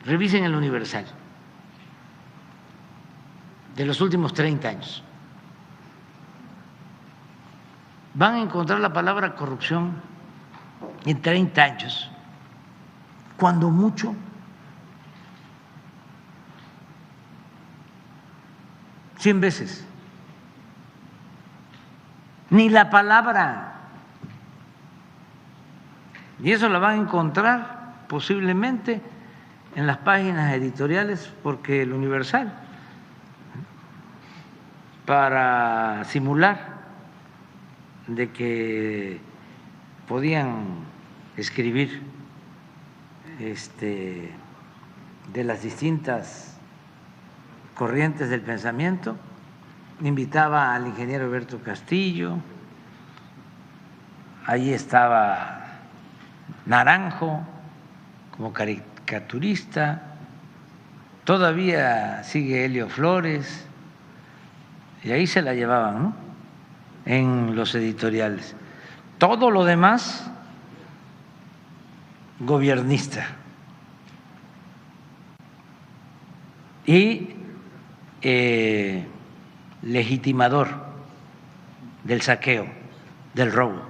Revisen el Universal de los últimos 30 años. Van a encontrar la palabra corrupción en 30 años, cuando mucho 100 veces. Ni la palabra. Y eso la van a encontrar posiblemente en las páginas editoriales, porque el Universal, para simular de que podían escribir de las distintas corrientes del pensamiento, invitaba al ingeniero Alberto Castillo, ahí estaba Naranjo como caricaturista, todavía sigue Helio Flores, y ahí se la llevaban, ¿no?, en los editoriales. Todo lo demás, gobiernista. Y legitimador del saqueo, del robo.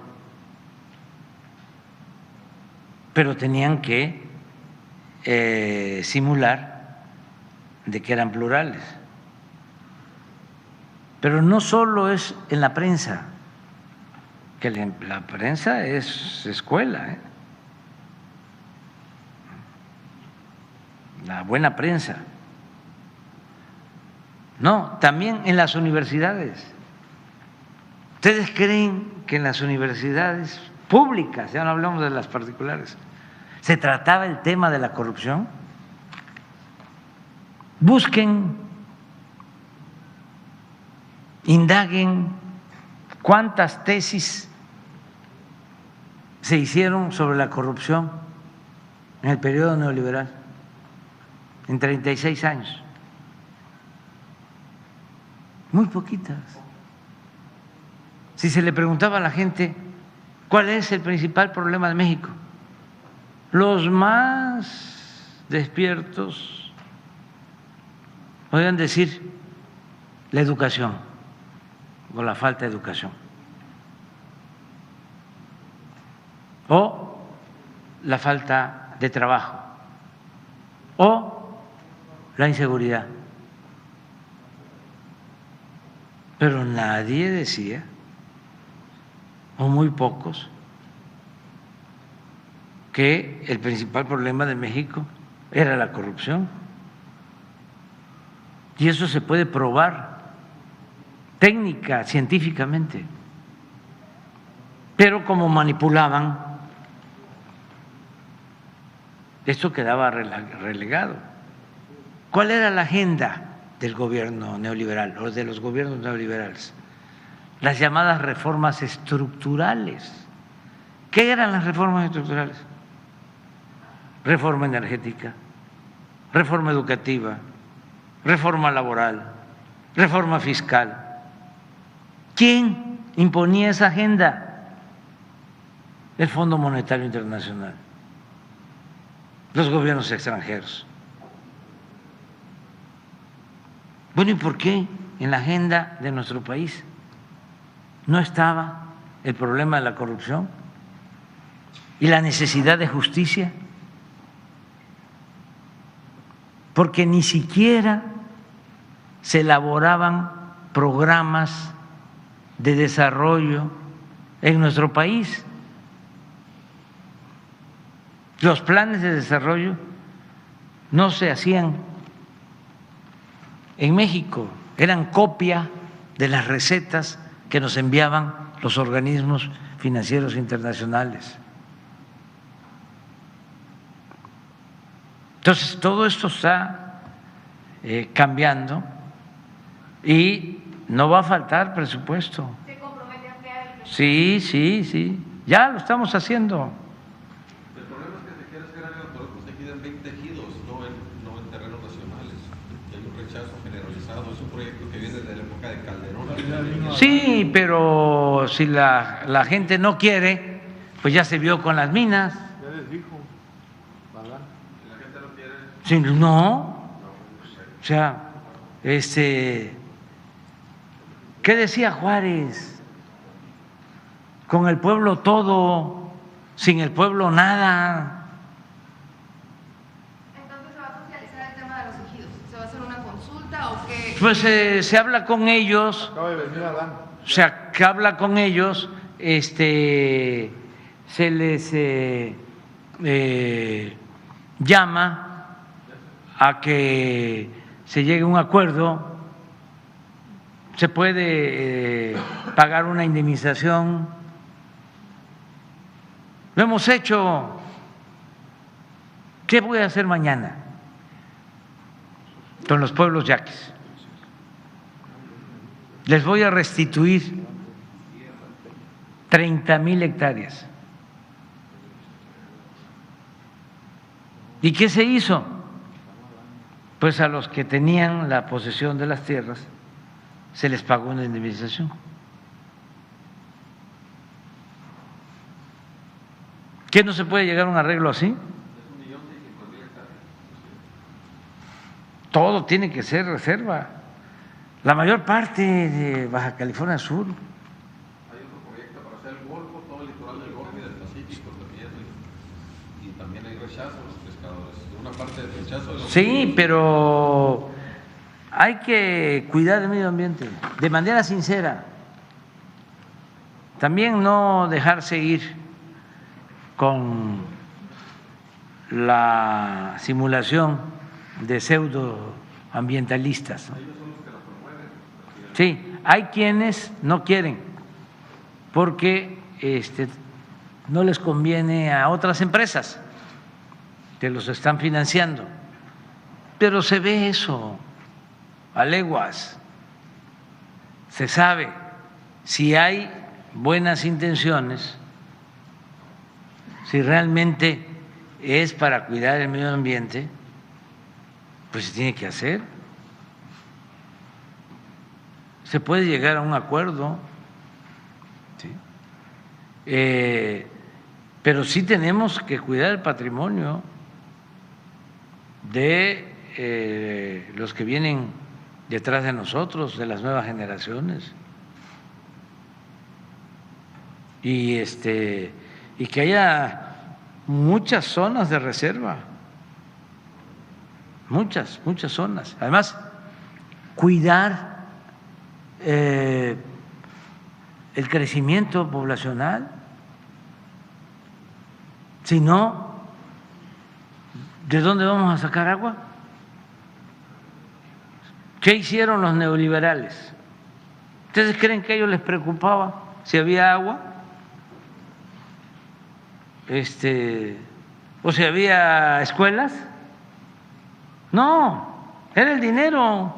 Pero tenían que simular de que eran plurales. Pero no solo es en la prensa, que la prensa es escuela, ¿eh? La buena prensa. No, también en las universidades. ¿Ustedes creen que en las universidades públicas, ya no hablamos de las particulares, se trataba el tema de la corrupción? Busquen, indaguen cuántas tesis se hicieron sobre la corrupción en el periodo neoliberal, en 36 años. Muy poquitas. Si se le preguntaba a la gente cuál es el principal problema de México, los más despiertos podían decir la educación o la falta de educación, o la falta de trabajo, o la inseguridad. Pero nadie decía, o muy pocos, que el principal problema de México era la corrupción. Y eso se puede probar técnica, científicamente. Pero como manipulaban, esto quedaba relegado. ¿Cuál era la agenda del gobierno neoliberal o de los gobiernos neoliberales? Las llamadas reformas estructurales. ¿Qué eran las reformas estructurales? Reforma energética, reforma educativa, reforma laboral, reforma fiscal. ¿Quién imponía esa agenda? El Fondo Monetario Internacional, los gobiernos extranjeros. Bueno, ¿y por qué en la agenda de nuestro país no estaba el problema de la corrupción y la necesidad de justicia? Porque ni siquiera se elaboraban programas de desarrollo en nuestro país. Los planes de desarrollo no se hacían en México, eran copia de las recetas que nos enviaban los organismos financieros internacionales. Entonces, todo esto está cambiando y no va a faltar presupuesto. ¿Se compromete a ampliar el presupuesto? Sí, ya lo estamos haciendo. El problema es que se quiere hacer áreas protegidas en 20 ejidos, no en terrenos nacionales. Y hay un rechazo generalizado, es un proyecto que viene de la época de Calderón. Sí, pero si la gente no quiere, pues ya se vio con las minas. Ya les dijo, ¿verdad? La gente no quiere. Sí, no, o sea, ¿qué decía Juárez? Con el pueblo todo, sin el pueblo nada. Entonces, ¿se va a socializar el tema de los ejidos? ¿Se va a hacer una consulta o qué? Pues se habla con ellos, Acaba de venir Adán. o sea, que habla con ellos, se les llama a que se llegue a un acuerdo, se puede pagar una indemnización. Lo hemos hecho. ¿Qué voy a hacer mañana con los pueblos yaquis? Les voy a restituir 30,000 hectáreas. ¿Y qué se hizo? Pues a los que tenían la posesión de las tierras se les pagó una indemnización. ¿Qué no se puede llegar a un arreglo así? Todo tiene que ser reserva. La mayor parte de Baja California Sur. Hay otro proyecto para hacer el Golfo, todo el litoral del Golfo y del Pacífico también. Y también hay rechazo a los pescadores. Una parte del rechazo de los Sí, pero hay que cuidar el medio ambiente de manera sincera. También no dejarse ir con la simulación de pseudoambientalistas, ¿no? Sí, hay quienes no quieren porque no les conviene a otras empresas que los están financiando, pero se ve eso a leguas, se sabe si hay buenas intenciones, si realmente es para cuidar el medio ambiente, pues se tiene que hacer. Se puede llegar a un acuerdo, ¿sí? Pero sí tenemos que cuidar el patrimonio de los que vienen detrás de nosotros, de las nuevas generaciones. Y que haya muchas zonas de reserva, muchas zonas. Además, cuidar el crecimiento poblacional. Si no, ¿de dónde vamos a sacar agua? ¿Qué hicieron los neoliberales? ¿Ustedes creen que a ellos les preocupaba si había agua? ¿O si había escuelas? No, era el dinero.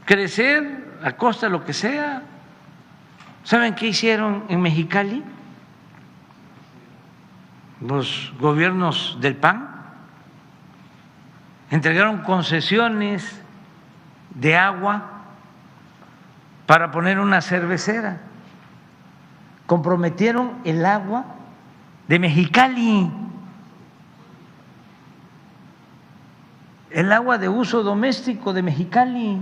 Crecer a costa de lo que sea. ¿Saben qué hicieron en Mexicali los gobiernos del PAN? Entregaron concesiones de agua para poner una cervecera. Comprometieron el agua de Mexicali, el agua de uso doméstico de Mexicali.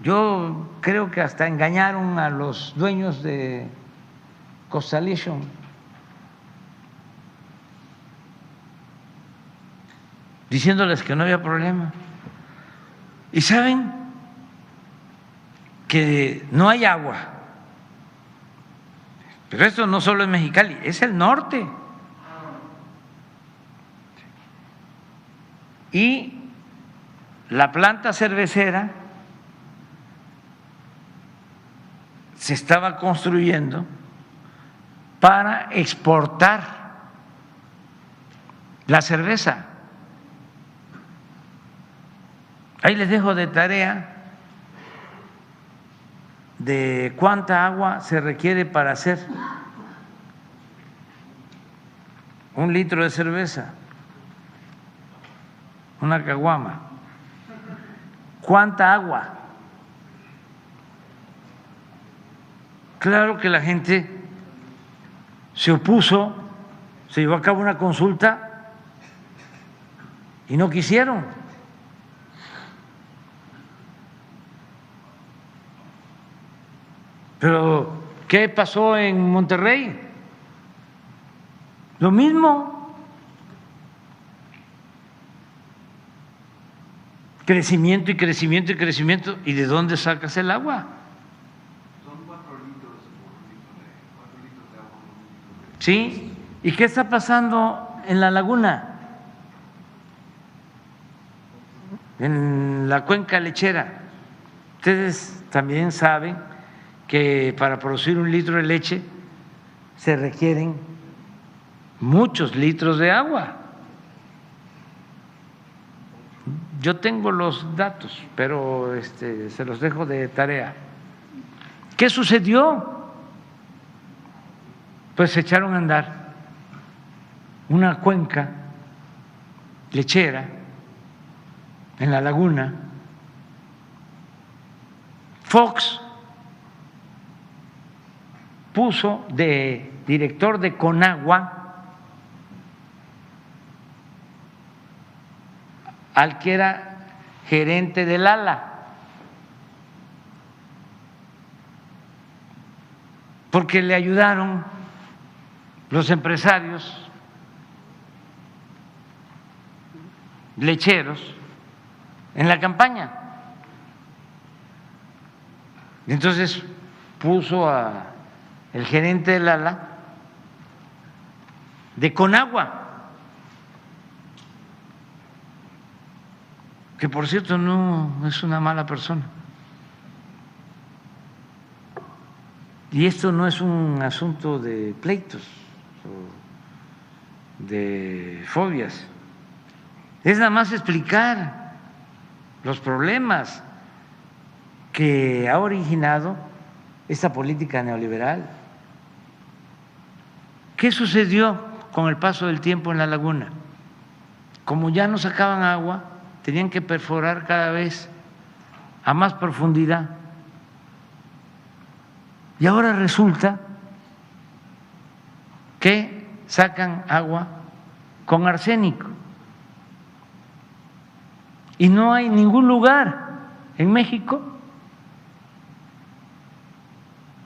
Yo creo que hasta engañaron a los dueños de Constellation. Diciéndoles que no había problema. ¿Y saben que no hay agua? Pero esto no solo es Mexicali, es el norte. Y la planta cervecera se estaba construyendo para exportar la cerveza. Ahí les dejo de tarea de cuánta agua se requiere para hacer 1 litro de cerveza, una caguama. ¿Cuánta agua? Claro que la gente se opuso se llevó a cabo una consulta y no quisieron. Pero, ¿qué pasó en Monterrey? Lo mismo. Crecimiento y crecimiento y crecimiento. ¿Y de dónde sacas el agua? Son 4 litros por litro de agua. ¿Sí? ¿Y qué está pasando en la laguna? En la cuenca lechera. Ustedes también saben que para producir 1 litro de leche se requieren muchos litros de agua. Yo tengo los datos, pero se los dejo de tarea. ¿Qué sucedió? Pues se echaron a andar una cuenca lechera en la laguna. Fox puso de director de Conagua al que era gerente del ALA, porque le ayudaron los empresarios lecheros en la campaña. Y entonces puso a el gerente del ALA de Conagua, que por cierto no es una mala persona. Y esto no es un asunto de pleitos o de fobias, es nada más explicar los problemas que ha originado esta política neoliberal. ¿Qué sucedió con el paso del tiempo en la laguna? Como ya no sacaban agua, tenían que perforar cada vez a más profundidad. Y ahora resulta que sacan agua con arsénico. Y no hay ningún lugar en México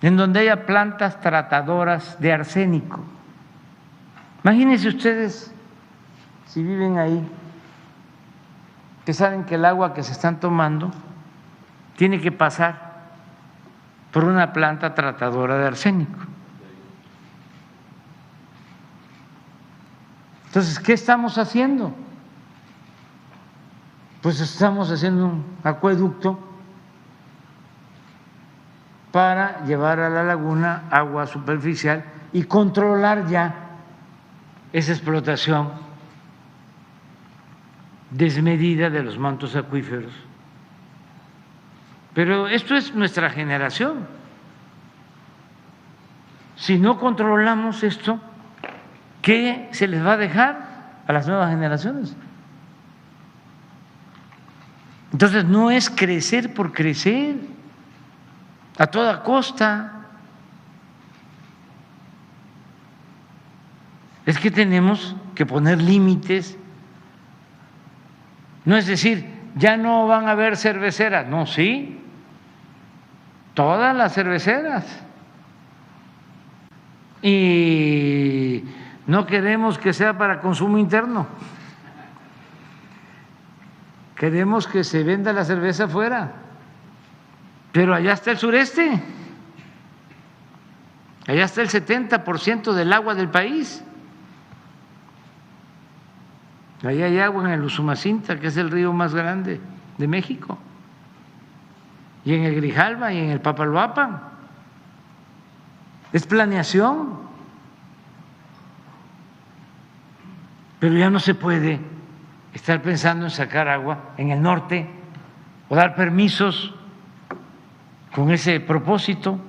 en donde haya plantas tratadoras de arsénico. Imagínense ustedes, si viven ahí, que saben que el agua que se están tomando tiene que pasar por una planta tratadora de arsénico. Entonces, ¿qué estamos haciendo? Pues estamos haciendo un acueducto para llevar a la laguna agua superficial y controlar ya esa explotación desmedida de los mantos acuíferos. Pero esto es nuestra generación. Si no controlamos esto, ¿qué se les va a dejar a las nuevas generaciones? Entonces no es crecer por crecer a toda costa. Es que tenemos que poner límites. No es decir, ya no van a haber cerveceras. No, sí, todas las cerveceras. Y no queremos que sea para consumo interno. Queremos que se venda la cerveza afuera. Pero allá está el sureste. Allá está el 70% del agua del país. Allá hay agua en el Usumacinta, que es el río más grande de México, y en el Grijalva y en el Papaloapan. Es planeación, pero ya no se puede estar pensando en sacar agua en el norte o dar permisos con ese propósito.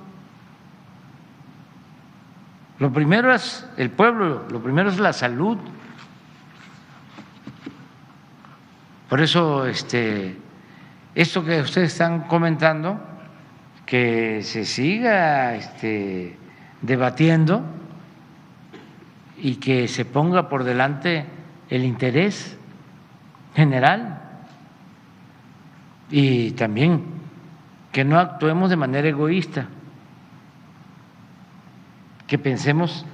Lo primero es el pueblo, lo primero es la salud. Por eso esto que ustedes están comentando, que se siga debatiendo y que se ponga por delante el interés general y también que no actuemos de manera egoísta, que pensemos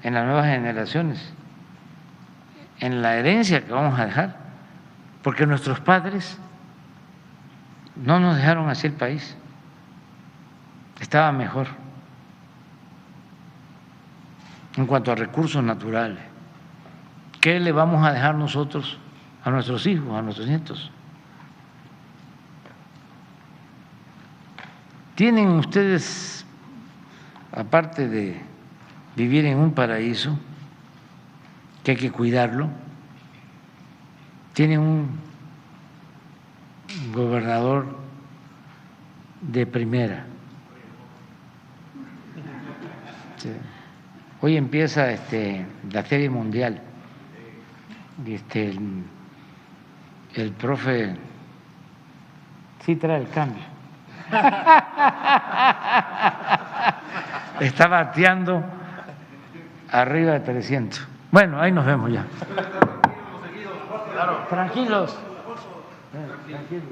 en las nuevas generaciones, en la herencia que vamos a dejar, porque nuestros padres no nos dejaron así el país, estaba mejor en cuanto a recursos naturales. ¿Qué le vamos a dejar nosotros a nuestros hijos, a nuestros nietos? ¿Tienen ustedes, aparte de vivir en un paraíso, que hay que cuidarlo, tienen un gobernador de primera? Sí. Hoy empieza la Serie Mundial y el profe sí trae el cambio. Está bateando arriba de 300. Bueno, ahí nos vemos ya. Tranquilos. Tranquilos.